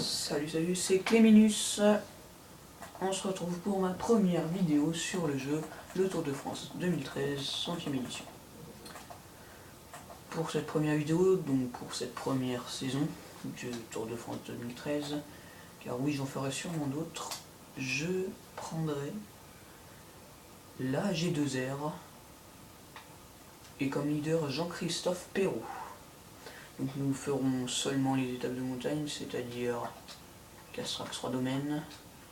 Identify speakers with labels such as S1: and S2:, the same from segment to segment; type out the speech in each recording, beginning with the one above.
S1: Salut, c'est Cléminus. On se retrouve pour ma première vidéo sur le jeu Le Tour de France 2013, 100e édition. Pour cette première vidéo, donc pour cette première saison du Tour de France 2013, car oui, j'en ferai sûrement d'autres, je prendrai la G2R et comme leader Jean-Christophe Péraud. Donc nous ferons seulement les étapes de montagne, c'est-à-dire Castrax 3 domaines,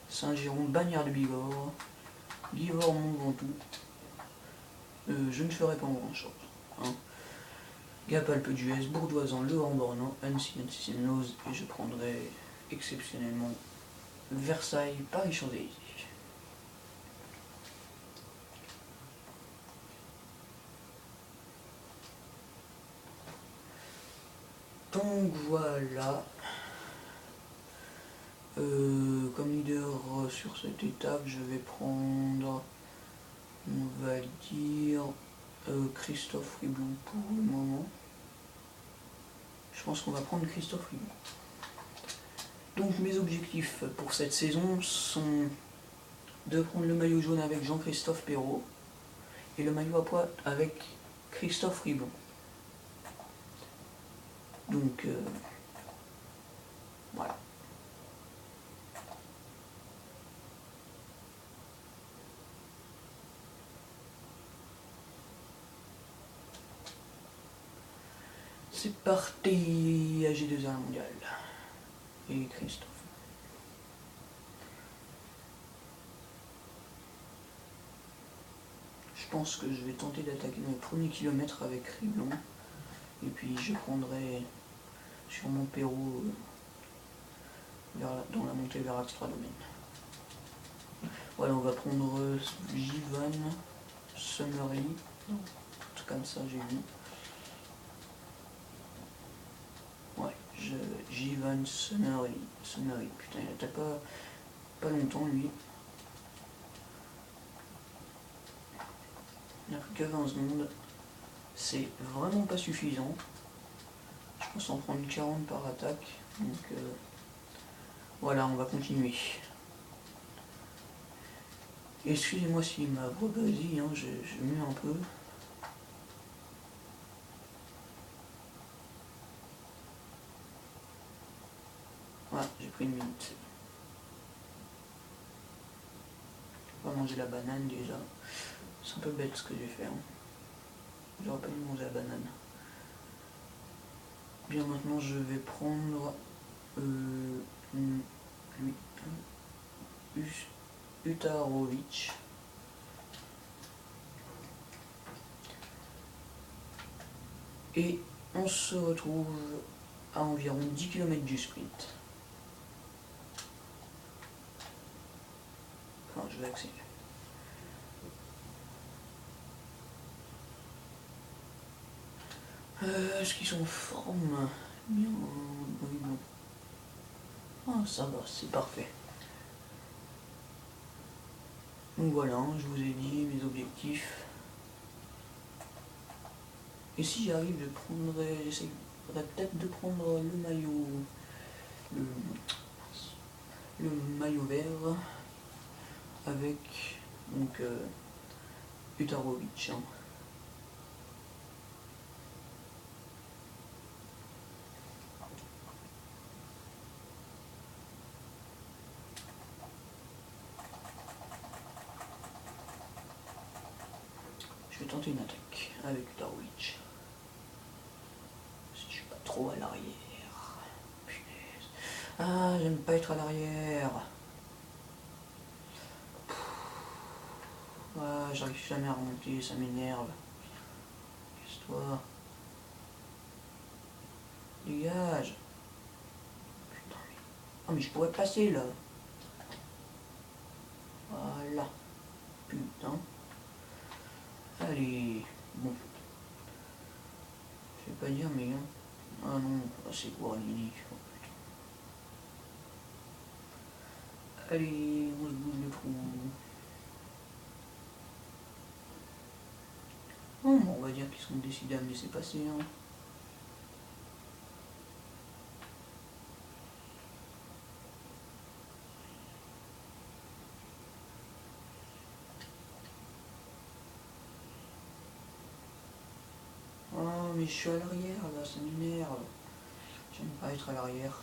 S1: Saint-Giron, Bagnères de Bigorre, Givors, Mont-Ventoux. Je ne ferai pas grand chose. Hein. Gap Alpe d'Huez, Bourdoisan, Le Bornand, Annecy, Annecy-Sénoz, et je prendrai exceptionnellement Versailles, Paris-Champs-Élysées. Donc voilà. Comme leader sur cette étape, je vais prendre, on va dire, Christophe Riblon pour le moment. Je pense qu'on va prendre Christophe Riblon. Donc mes objectifs pour cette saison sont de prendre le maillot jaune avec Jean-Christophe Péraud et le maillot à pois avec Christophe Riblon. Donc voilà. C'est parti, AG2R mondial. Et Christophe. Je pense que je vais tenter d'attaquer mes premiers kilomètres avec Riblon. Et puis je prendrai sûrement Péraud dans la montée vers Axe 3 domaines. Voilà, on va prendre Givan, Summery, tout comme ça j'ai vu. Ouais, Givan, Summery, putain il attaque pas longtemps lui. Il n'a plus qu'à 20 secondes. C'est vraiment pas suffisant. Je pense en prendre 40 par attaque. Donc voilà, on va continuer. Excusez-moi si ma voix grésille, hein, je mue un peu. Voilà, j'ai pris une minute. On va manger la banane déjà. C'est un peu bête ce que j'ai fait. Hein. J'aurais pas dû manger la banane. Bien, maintenant je vais prendre Utarovic. Et on se retrouve à environ 10 km du sprint. Enfin, je vais accélérer. Est-ce qu'ils sont en forme? Bien, oui, bon. Ah, ça va, c'est parfait. Donc voilà, je vous ai dit mes objectifs. Et si j'arrive, j'essaierai peut-être de prendre le maillot, le maillot vert avec donc Utarovic. Hein. Je vais tenter une attaque avec Utarovic. Si je suis pas trop à l'arrière. Punaise. Ah, j'aime pas être à l'arrière. Ah, j'arrive jamais à remonter, ça m'énerve. Casse-toi. Dégage. Putain, mais... Oh, mais je pourrais passer là. Voilà. Putain. Allez. Bon. Je vais pas dire, mais... Ah non, c'est quoi l'unique. Oh, allez, on se bouge le trou. Bon, on va dire qu'ils sont décidés à me laisser passer. Hein. mais je suis à l'arrière là, ça m'énerve. J'aime pas être à l'arrière.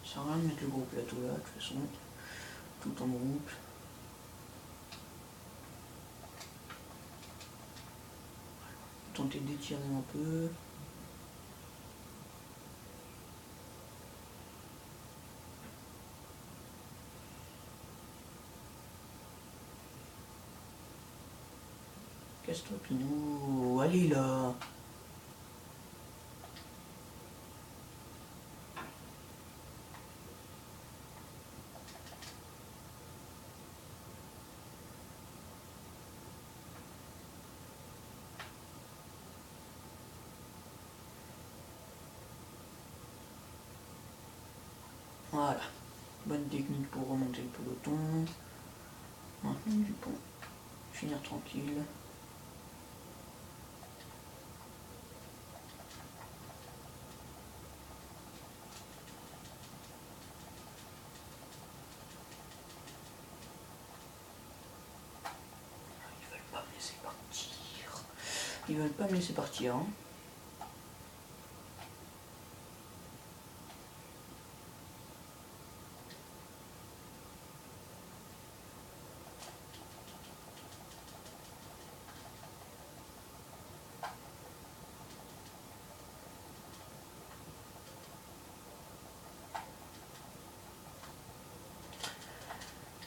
S1: Ça sert à rien de mettre le gros plateau là, de toute façon. Tout en groupe. Tenter d'étirer un peu. Casse-toi Pinot, allez là. Voilà, bonne technique pour remonter le peloton. Maintenir du pont, finir tranquille. Ils veulent pas me laisser partir. Ils veulent pas me laisser partir. Hein.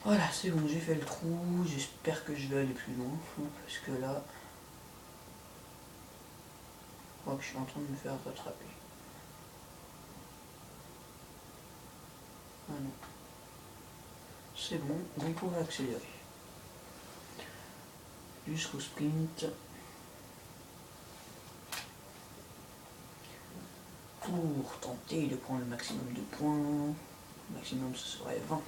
S1: Voilà, c'est bon, j'ai fait le trou, j'espère que je vais aller plus loin, parce que là, je crois que je suis en train de me faire rattraper. Ah non. C'est bon, donc on va accélérer. Jusqu'au sprint. Pour tenter de prendre le maximum de points. Le maximum ce serait 20.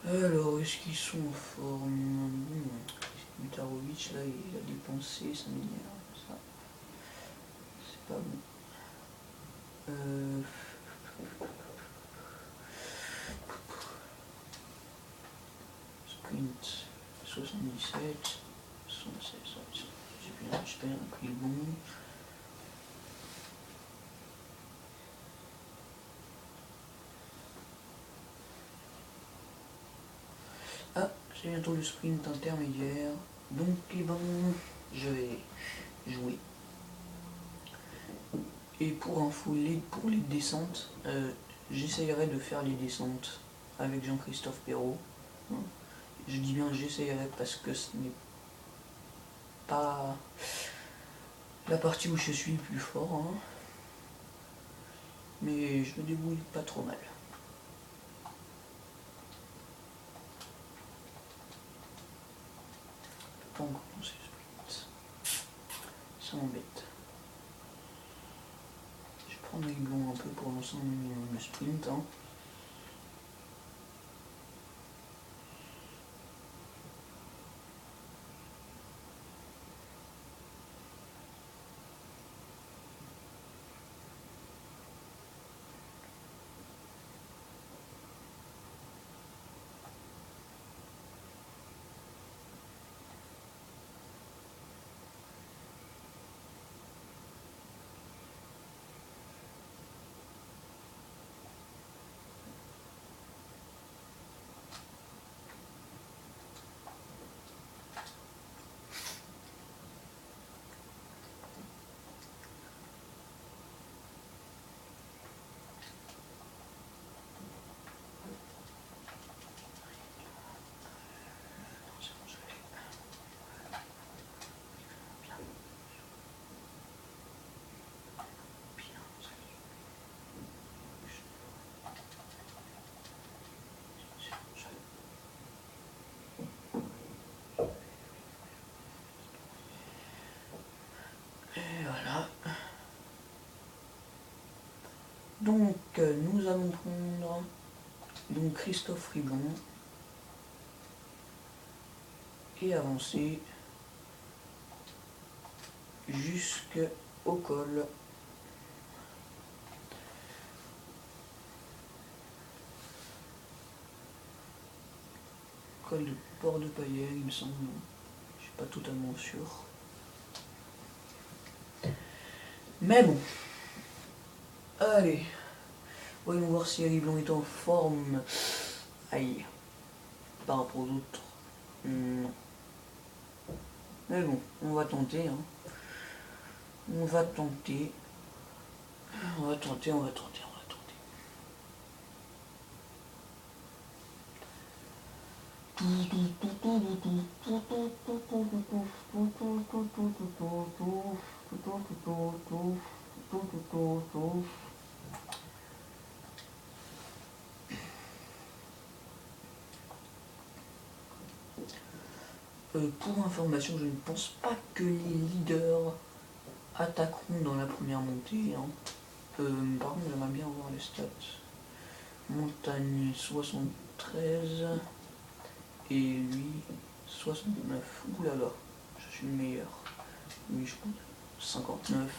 S1: Alors, est-ce qu'ils sont en forme? Mutarovic, là, il a dépensé, ça m'énerve, ça. C'est pas bon. Sprint 77, 76, j'ai bien pris le bon. Ah, c'est bientôt le sprint intermédiaire, donc eh ben, je vais jouer. Et pour info, pour les descentes, j'essayerai de faire les descentes avec Jean-Christophe Perrault. Je dis bien j'essayerai parce que ce n'est pas la partie où je suis le plus fort, hein. Mais je me débrouille pas trop mal. Je peux pas encore commencer le sprint. Ça m'embête. Je prends les blonds un peu pour lancer le sprint. Hein. Voilà. Donc nous allons prendre donc Christophe Riblon et avancer jusqu'au col. col de port de paillette, il me semble. Je suis pas totalement sûr. Mais bon. Allez. Voyons voir si Riblon est en forme. Aïe. Par rapport aux autres. Non. Mais bon, on va tenter. Hein. On va tenter. On va tenter. Pour information, je ne pense pas que les leaders attaqueront dans la première montée. Hein. Par contre, j'aimerais bien voir les stats. Montagne 73 et lui 69. Ouh là là, je suis le meilleur. Lui, je compte 59.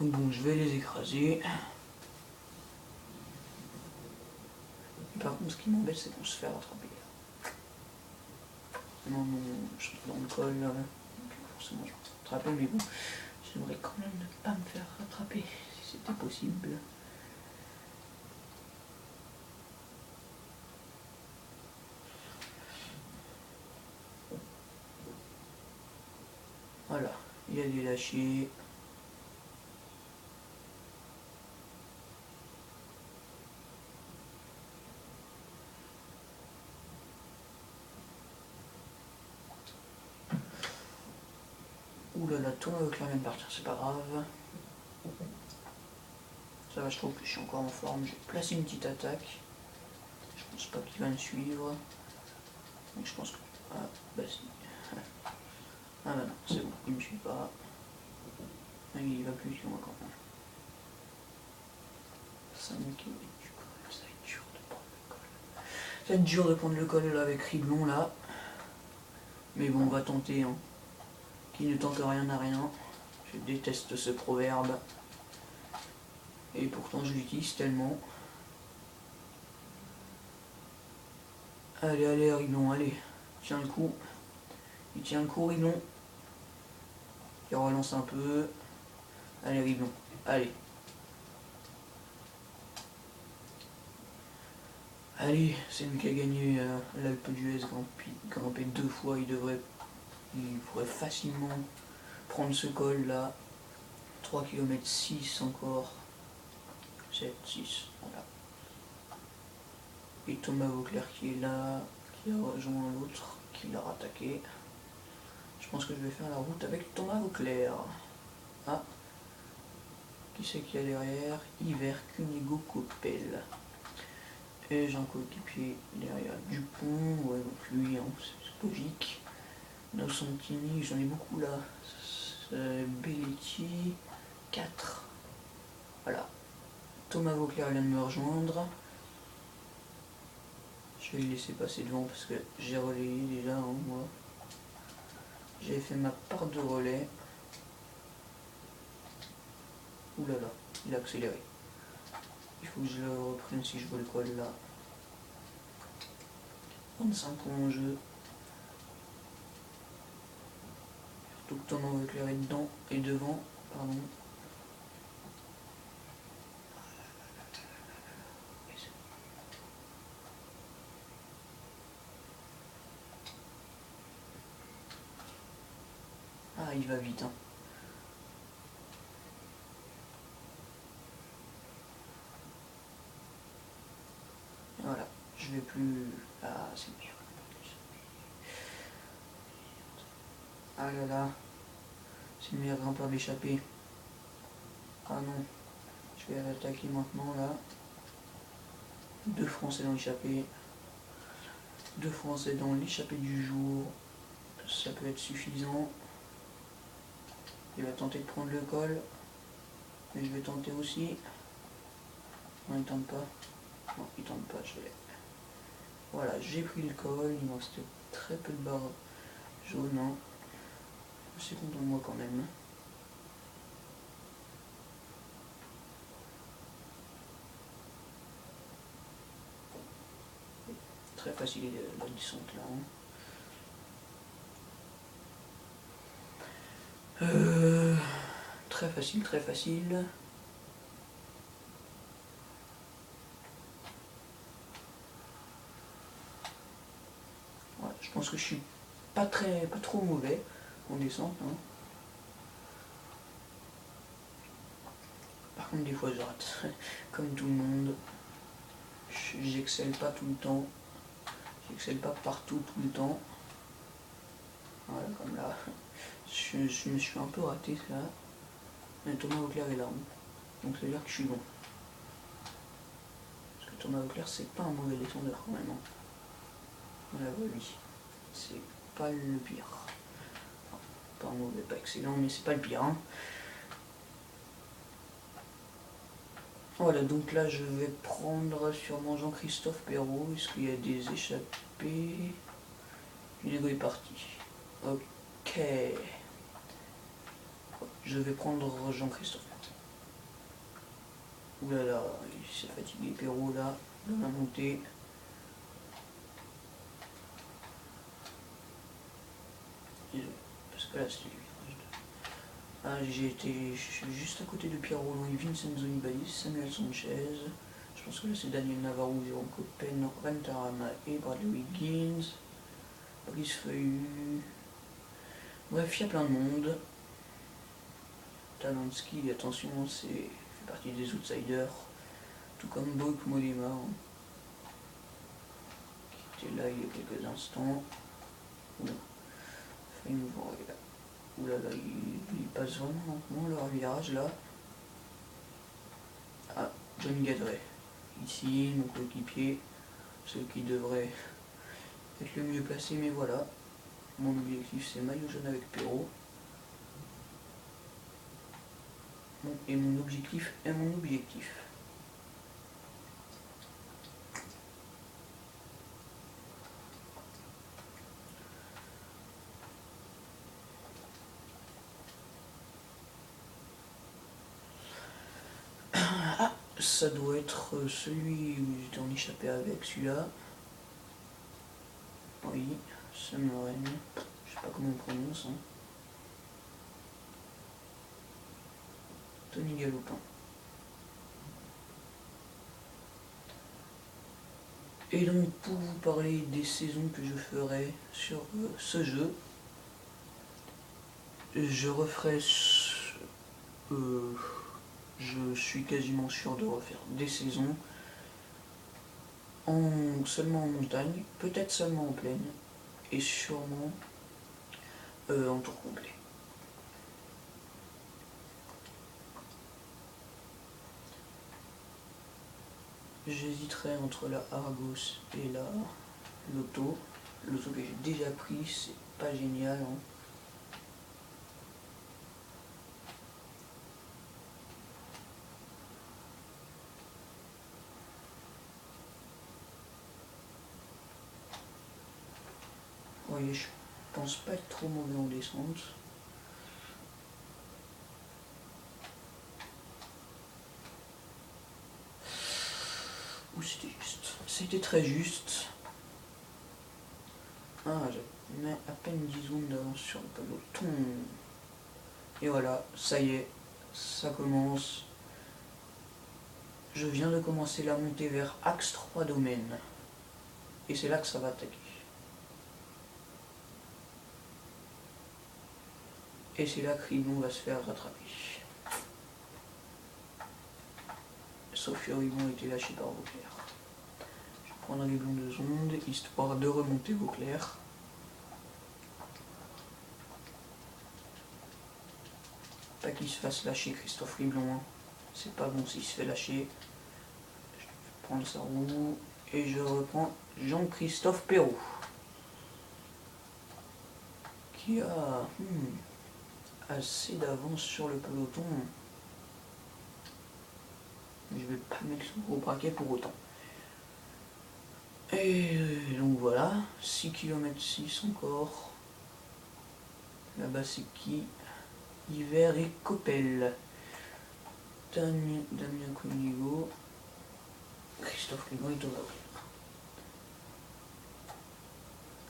S1: Bon, je vais les écraser. Par contre, ce qui m'embête, c'est qu'on se fait rattraper. Non, je suis dans le col, là. Forcément, je vais me rattraper, mais bon, j'aimerais quand même ne pas me faire rattraper, si c'était possible. Voilà, il y a des lâchers. Ouh là là, Thomas Voeckler vient de partir, c'est pas grave. Ça va, je trouve que je suis encore en forme. J'ai placé une petite attaque. Je pense pas qu'il va me suivre. Donc je pense que... Ah, bah si. Ah bah non, c'est bon, il me suit pas. Il va plus que moi quand même. 5 km du col, ça va être dur de prendre le col. Ça va être dur de prendre le col là avec Riblon là. Mais bon, on va tenter. Hein. Qui ne tente rien n'a rien. Je déteste ce proverbe. Et pourtant je l'utilise tellement. Allez, allez, Riblon, allez. Tiens le coup. Il tient le coup, Riblon. Il relance un peu. Allez, Riblon. Allez. Allez, c'est lui qui a gagné l'Alpe d'Huez grimpé 2 fois. Il pourrait facilement prendre ce col là. 3 km 6 encore. 7, 6, voilà. Et Thomas Voeckler qui est là, qui a rejoint l'autre, qui l'a rattaqué. Je pense que je vais faire la route avec Thomas Voeckler. Ah, qui c'est qu'il y a derrière? Yver Cunego Coppel. Et j'ai un coéquipier derrière Dupont, ouais donc lui, hein, c'est logique. Nocentini, j'en ai beaucoup là. Belletti, 4. Voilà. Thomas Voeckler vient de me rejoindre. Je vais le laisser passer devant parce que j'ai relayé déjà, hein, moi. J'ai fait ma part de relais. Ouh là là, il a accéléré. Il faut que je le reprenne si je veux le col là. 25 points en jeu. Surtout que Thomas Voeckler est dedans et devant, pardon. Ah, il va vite, hein. Voilà, je vais plus... Ah, c'est merde. Ah là là, c'est le meilleur grimpeur d'échappée. Ah non, je vais l'attaquer maintenant là. 2 Français dans l'échappée. 2 Français dans l'échappée du jour. Ça peut être suffisant. Il va tenter de prendre le col. Mais je vais tenter aussi. Non, il tente pas. Non, il tente pas, je l'ai. Voilà, j'ai pris le col. Il me restait très peu de barres jaunes. Hein. Je suis content de moi quand même. très facile la descente là. Très facile, très facile. Voilà, je pense que je suis pas trop mauvais en descente. Hein. Par contre, des fois, je rate, comme tout le monde. J'excelle pas tout le temps. J'excelle pas partout tout le temps. Voilà, comme là. Je me suis un peu raté là. Mais Thomas Auclair est là. Donc ça veut dire que je suis bon. Parce que Thomas Auclair, c'est pas un mauvais descendeur quand même. Hein. Voilà, lui. C'est pas le pire. Enfin, pas un mauvais, pas excellent, mais c'est pas le pire. Hein. Voilà, donc là je vais prendre sûrement Jean-Christophe Perrault. Est-ce qu'il y a des échappés? L'ego est parti. Ok. Je vais prendre Jean-Christophe. Oulala, il s'est fatigué Perrault là, dans la montée. Parce que là c'est lui. Ah, je suis juste à côté de Pierre Rolland et Vincenzo Nibali, Samuel Sanchez. Je pense que là c'est Daniel Navarro, Jérôme Coppen, Rentarama et Bradley Wiggins. Brice Feuillu. Bref, il y a plein de monde. Talansky, attention, fait partie des outsiders. Tout comme Bouk Molema, hein, qui était là il y a quelques instants. Oula. Oulala, il passe vraiment lentement leur virage là. Ah, John Gadret. Ici, mon coéquipier, celui qui devrait être le mieux placé, mais voilà. Mon objectif c'est maillot jaune avec Perrault. Bon, et mon objectif est mon objectif. Ah, ça doit être celui où j'étais en échappé avec, celui-là. Oui, Sam Loren. Je sais pas comment on prononce. Hein. Tony Galopin. Et donc pour vous parler des saisons que je ferai sur ce jeu, je referai... je suis quasiment sûr de refaire des saisons seulement en montagne, peut-être seulement en plaine, et sûrement en tour complet. J'hésiterai entre la Argos et l'auto. L'auto que j'ai déjà pris, c'est pas génial. Hein. Vous voyez, je pense pas être trop mauvais en descente. Ou c'était juste. C'était très juste. Ah, je mets à peine 10 secondes d'avance sur le peloton. Et voilà, ça y est, ça commence. Je viens de commencer la montée vers Axe 3 Domaines. Et c'est là que ça va attaquer. Et c'est là que Riblon va se faire rattraper. Sauf que Riblon a été lâché par Vauclair. Je vais prendre Riblon de Zonde, histoire de remonter Vauclair. Pas qu'il se fasse lâcher Christophe Riblon. Hein. C'est pas bon s'il se fait lâcher. Je vais prendre sa roue. Et je reprends Jean-Christophe Perrault. Qui a assez d'avance sur le peloton. Je vais pas mettre son gros braquet pour autant. Et donc voilà, 6 km 6 encore. Là-bas c'est qui? Hiver et Coppel. Damien Conigo. Christophe Riblon et Thomas.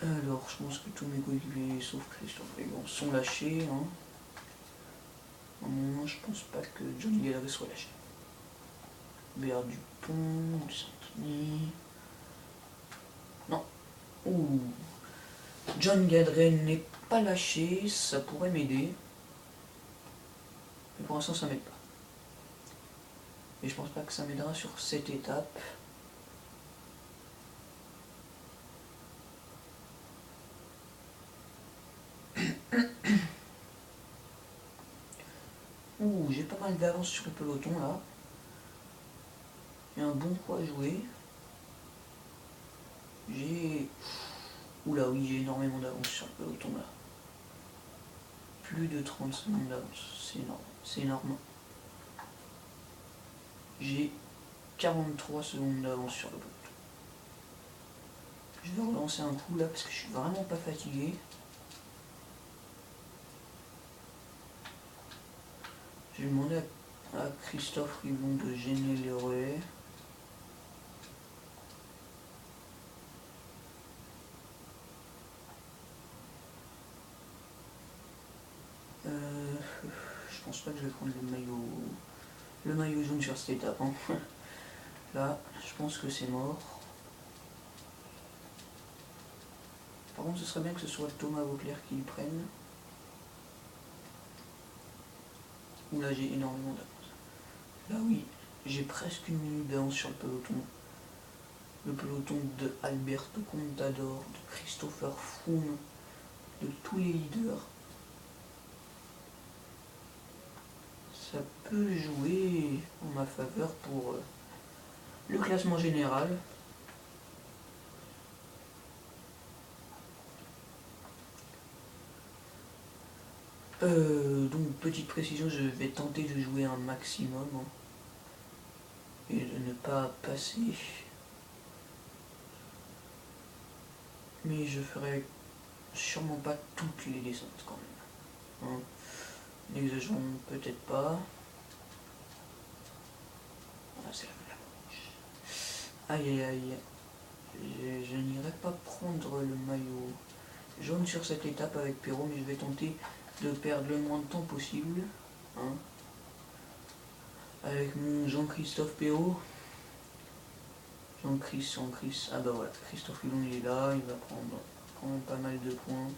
S1: Alors, je pense que tous mes coéquipiers, sauf Christophe Légon, sont lâchés. Hein. À un moment, je pense pas que Johnny Gallery soit lâché. Béard Dupont, Santini. Non. Ouh. John Gadret n'est pas lâché, ça pourrait m'aider. Mais pour l'instant, ça m'aide pas. Et je pense pas que ça m'aidera sur cette étape. Ouh, j'ai pas mal d'avance sur le peloton là. Il y a un bon coup à jouer. Oula oui, j'ai énormément d'avance sur le peloton là. Plus de 30 secondes d'avance, c'est énorme. C'est énorme. J'ai 43 secondes d'avance sur le peloton. Je vais relancer un coup là parce que je suis vraiment pas fatigué. Je vais demander à Christophe Riblon de gêner les relais. Je pense pas que je vais prendre le maillot jaune sur cette étape. Hein. Là, je pense que c'est mort. Par contre, ce serait bien que ce soit Thomas Vauclair qui le prenne. Où là, j'ai énormément d'avance. Là, oui, j'ai presque une minute d'avance sur le peloton. Le peloton de Alberto Contador, de Christopher Froome, de tous les leaders. Ça peut jouer en ma faveur pour le classement général. Donc petite précision, je vais tenter de jouer un maximum hein, et de ne pas passer. Mais je ferai sûrement pas toutes les descentes quand même. Hein. N'exagérons peut-être pas. Ah, c'est la bouche. Aïe aïe aïe. Je n'irai pas prendre le maillot jaune sur cette étape avec Perrault, mais je vais tenter de perdre le moins de temps possible. Hein. Avec mon Jean-Christophe Perrault. Jean-Chris. Ah bah voilà, Christophe Riblon il est là, il va prendre pas mal de points.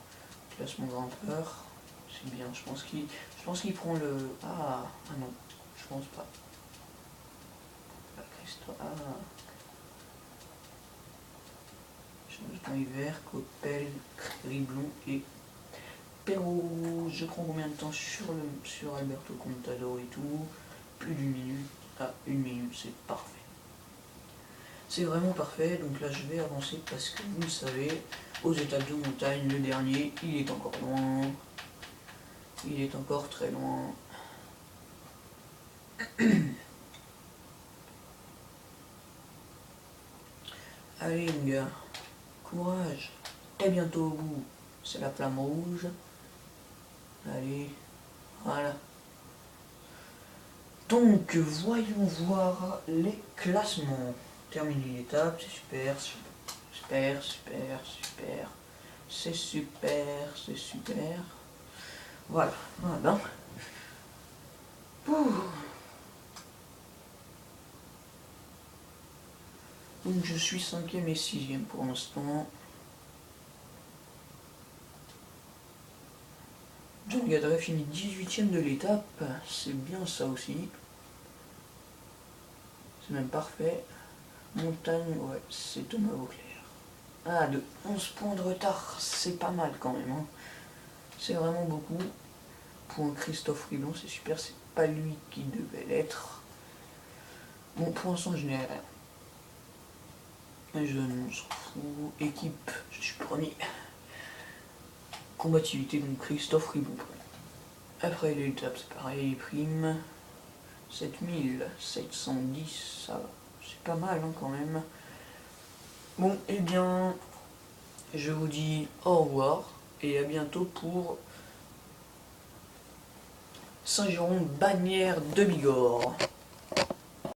S1: Classement grimpeur. C'est bien, je pense qu'il prend le. Ah non, je pense pas. Jonathan Hiver, Coppel, Riblon et Perrault. Je prends combien de temps sur Alberto Contador et tout? Plus d'une minute. Ah, une minute, c'est parfait. C'est vraiment parfait, donc là je vais avancer parce que vous le savez, aux étapes de montagne, le dernier, il est encore loin. Il est encore très loin. Allez les gars, courage, t'es bientôt au bout. C'est la flamme rouge. Allez, voilà. Donc, voyons voir les classements. Terminer l'étape, c'est super, super, super, super. C'est super, c'est super. Voilà, voilà. Ouh. Donc je suis 5e et 6e pour l'instant. John Gadret finit 18e de l'étape, c'est bien ça aussi. C'est même parfait. Montagne, ouais, c'est Thomas Vauclair. Ah, de 11 points de retard, c'est pas mal quand même. Hein. C'est vraiment beaucoup. Pour un Christophe Riblon, c'est super, c'est pas lui qui devait l'être. Bon, pour l'instant, je n'ai rien. Je m'en fous. Équipe, je suis premier. Combativité, donc Christophe Riblon. Après l'étape, c'est pareil, prime. 7710, ça va. C'est pas mal hein, quand même. Bon, et bien, je vous dis au revoir et à bientôt pour Saint-Jérôme Bagnères de Bigorre.